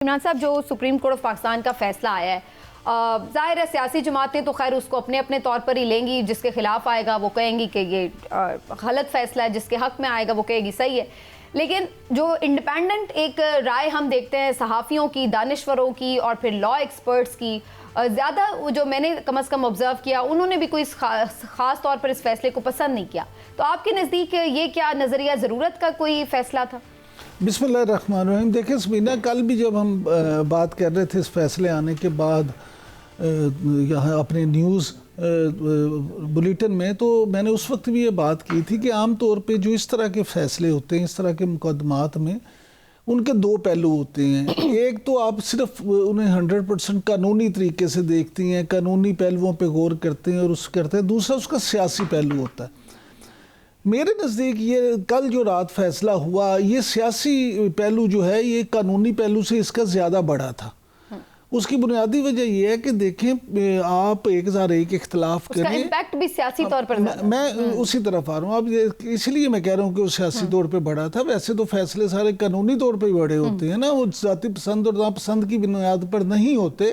عمران صاحب، جو supreme court of Pakistan کا فیصلہ آیا ہے، ظاہر ہے سیاسی جماعتیں تو خیر اس کو اپنے اپنے طور پر ہی لیں گی. جس کے خلاف آئے گا وہ کہیں گی کہ یہ غلط فیصلہ ہے، جس کے حق میں آئے گا وہ کہے گی صحیح ہے. لیکن جو انڈیپینڈنٹ ایک رائے ہم دیکھتے ہیں صحافیوں کی، دانشوروں کی اور پھر لا ایکسپرٹس کی، زیادہ جو میں نے کم از کم آبزرو کیا، انہوں نے بھی کوئی خاص طور پر اس فیصلے کو پسند نہیں کیا. تو آپ کے نزدیک یہ کیا نظریہ ضرورت کا کوئی فیصلہ تھا؟ بسم اللہ الرحمن الرحیم. دیکھیں سمینہ، کل بھی جب ہم بات کر رہے تھے اس فیصلے آنے کے بعد یہاں اپنے نیوز بلیٹن میں، تو میں نے اس وقت بھی یہ بات کی تھی کہ عام طور پہ جو اس طرح کے فیصلے ہوتے ہیں، اس طرح کے مقدمات میں ان کے دو پہلو ہوتے ہیں. ایک تو آپ صرف انہیں 100% قانونی طریقے سے دیکھتی ہیں، قانونی پہلوؤں پہ غور کرتے ہیں اور اس کرتے ہیں. دوسرا اس کا سیاسی پہلو ہوتا ہے. میرے نزدیک یہ کل جو رات فیصلہ ہوا، یہ سیاسی پہلو جو ہے یہ قانونی پہلو سے اس کا زیادہ بڑا تھا. اس کی بنیادی وجہ یہ ہے کہ دیکھیں آپ 1001 اختلاف کریں، اس کا امپیکٹ بھی سیاسی طور پر میں اسی طرف آ رہا ہوں. اب اس لیے میں کہہ رہا ہوں کہ وہ سیاسی طور پہ بڑا تھا. ویسے تو فیصلے سارے قانونی طور پہ بڑے ہوتے ہیں نا، وہ ذاتی پسند اور ناپسند کی بنیاد پر نہیں ہوتے،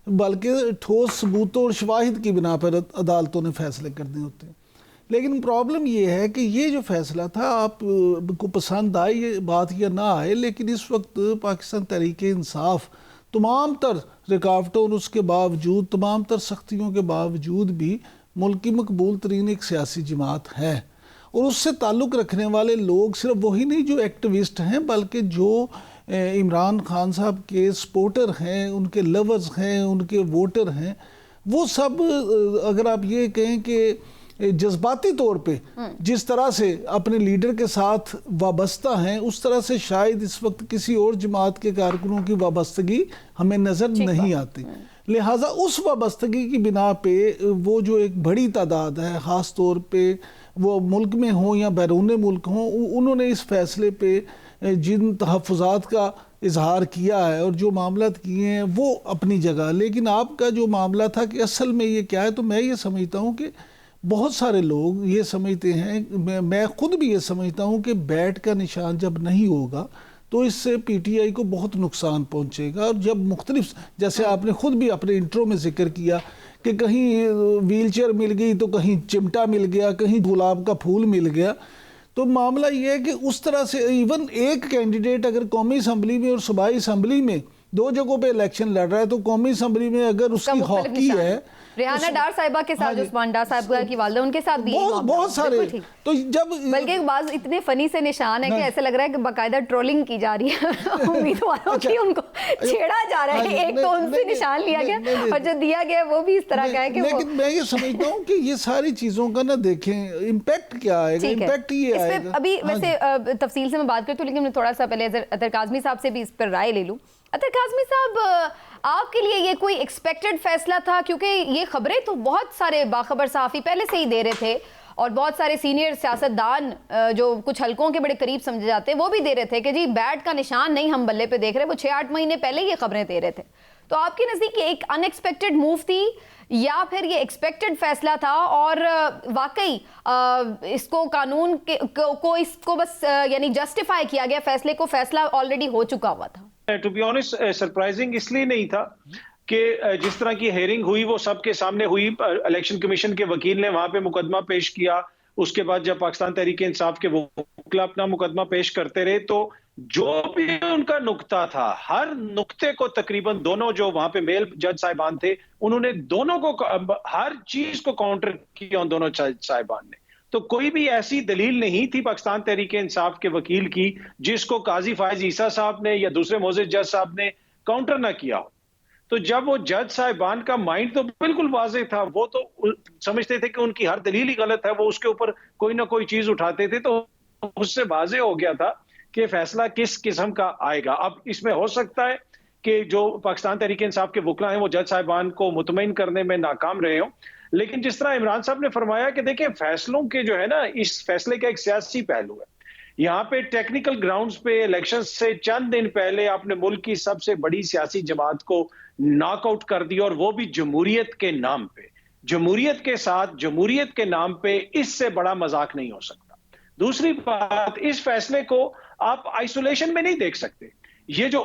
بلکہ ٹھوس ثبوتوں اور شواہد کی بنا پر عدالتوں نے فیصلے کرنے ہوتے ہیں. لیکن پرابلم یہ ہے کہ یہ جو فیصلہ تھا، آپ کو پسند آئے یہ بات یا نہ آئے، لیکن اس وقت پاکستان تحریک انصاف تمام تر رکاوٹوں اور اس کے باوجود، تمام تر سختیوں کے باوجود بھی ملک کی مقبول ترین ایک سیاسی جماعت ہے. اور اس سے تعلق رکھنے والے لوگ صرف وہی نہیں جو ایکٹیوسٹ ہیں، بلکہ جو عمران خان صاحب کے سپورٹر ہیں، ان کے لورز ہیں، ان کے ووٹر ہیں، وہ سب اگر آپ یہ کہیں کہ جذباتی طور پہ جس طرح سے اپنے لیڈر کے ساتھ وابستہ ہیں، اس طرح سے شاید اس وقت کسی اور جماعت کے کارکنوں کی وابستگی ہمیں نظر نہیں آتی. لہٰذا اس وابستگی کی بنا پہ وہ جو ایک بڑی تعداد ہے، خاص طور پہ وہ ملک میں ہوں یا بیرون ملک ہوں، انہوں نے اس فیصلے پہ جن تحفظات کا اظہار کیا ہے اور جو معاملات کیے ہیں وہ اپنی جگہ. لیکن آپ کا جو معاملہ تھا کہ اصل میں یہ کیا ہے، تو میں یہ سمجھتا ہوں کہ بہت سارے لوگ یہ سمجھتے ہیں، میں خود بھی یہ سمجھتا ہوں کہ بیٹ کا نشان جب نہیں ہوگا تو اس سے پی ٹی آئی کو بہت نقصان پہنچے گا. اور جب مختلف، جیسے آپ نے خود بھی اپنے انٹرو میں ذکر کیا کہ کہیں ویل چیئر مل گئی تو کہیں چمٹا مل گیا، کہیں گلاب کا پھول مل گیا، تو معاملہ یہ ہے کہ اس طرح سے ایون ایک کینڈیڈیٹ اگر قومی اسمبلی میں اور صوبائی اسمبلی میں دو جگہوں پہ الیکشن لڑ رہا ہے، تو قومی اسمبلی میں اگر اس کی ہاکی ہے، ریحانہ ڈار صاحبہ کے ساتھ، عثمان ڈار صاحبہ کی والدہ، ان کے ساتھ بھی بہت سارے، تو جب بلکہ بعض اتنے فنی سے نشان ہے کہ ایسے لگ رہا ہے کہ باقاعدہ ٹرولنگ کی جا رہی ہے امیدواروں کی، ان کو چھیڑا جا رہا ہے. ایک تو ان سے نشان لیا گیا اور جو دیا گیا وہ بھی اس طرح کا ہے کہ لیکن میں یہ سمجھتا ہوں کہ یہ ساری چیزوں کا نہ دیکھیں امپیکٹ کیا آئے گا. امپیکٹ یہ آئے گا. ابھی ویسے تفصیل سے میں بات کرتی ہوں، لیکن میں تھوڑا سا پہلے اطہر کاظمی صاحب سے بھی اس پر رائے لے لوں. اطہر کاظمی صاحب، آپ کے لیے یہ کوئی ایکسپیکٹڈ فیصلہ تھا؟ کیونکہ یہ خبریں تو بہت سارے باخبر صحافی پہلے سے ہی دے رہے تھے، اور بہت سارے سینئر سیاستدان جو کچھ حلقوں کے بڑے قریب سمجھے جاتے ہیں وہ بھی دے رہے تھے کہ جی بیٹ کا نشان نہیں ہم بلے پہ دیکھ رہے. وہ 6-8 مہینے پہلے یہ خبریں دے رہے تھے. تو آپ کے نزدیک یہ ایک ان ایکسپیکٹڈ موو تھی یا پھر یہ ایکسپیکٹڈ فیصلہ تھا، اور واقعی اس کو قانون کو اس کو بس یعنی جسٹیفائی کیا گیا فیصلے کو، فیصلہ آلریڈی ہو چکا ہوا تھا؟ ٹو بی آنیسٹ سرپرائزنگ اس لیے نہیں تھا کہ جس طرح کی ہیئرنگ ہوئی وہ سب کے سامنے ہوئی. الیکشن کمیشن کے وکیل نے وہاں پہ مقدمہ پیش کیا. اس کے بعد جب پاکستان تحریک انصاف کے وکلا اپنا مقدمہ پیش کرتے رہے، تو جو بھی ان کا نقطہ تھا، ہر نقطے کو تقریباً دونوں جو وہاں پہ میل جج صاحبان تھے، انہوں نے دونوں کو ہر چیز کو کاؤنٹر کیا ان دونوں جج صاحبان نے. تو کوئی بھی ایسی دلیل نہیں تھی پاکستان تحریک انصاف کے وکیل کی جس کو قاضی فائز عیسیٰ صاحب نے یا دوسرے معزز جج صاحب نے کاؤنٹر نہ کیا ہو. تو جب وہ جج صاحبان کا مائنڈ تو بالکل واضح تھا، وہ تو سمجھتے تھے کہ ان کی ہر دلیل ہی غلط ہے، وہ اس کے اوپر کوئی نہ کوئی چیز اٹھاتے تھے. تو اس سے واضح ہو گیا تھا کہ فیصلہ کس قسم کا آئے گا. اب اس میں ہو سکتا ہے کہ جو پاکستان تحریک انصاف کے وکلا ہیں وہ جج صاحبان کو مطمئن کرنے میں ناکام رہے ہوں. لیکن جس طرح عمران صاحب نے فرمایا کہ دیکھیں فیصلوں کے جو ہے نا، اس فیصلے کا ایک سیاسی پہلو ہے. یہاں پہ ٹیکنیکل گراؤنڈز پہ الیکشن سے چند دن پہلے آپ نے ملک کی سب سے بڑی سیاسی جماعت کو ناک آؤٹ کر دیا، اور وہ بھی جمہوریت کے نام پہ. جمہوریت کے ساتھ، جمہوریت کے نام پہ اس سے بڑا مذاق نہیں ہو سکتا. دوسری بات، اس فیصلے کو آپ آئسولیشن میں نہیں دیکھ سکتے. یہ جو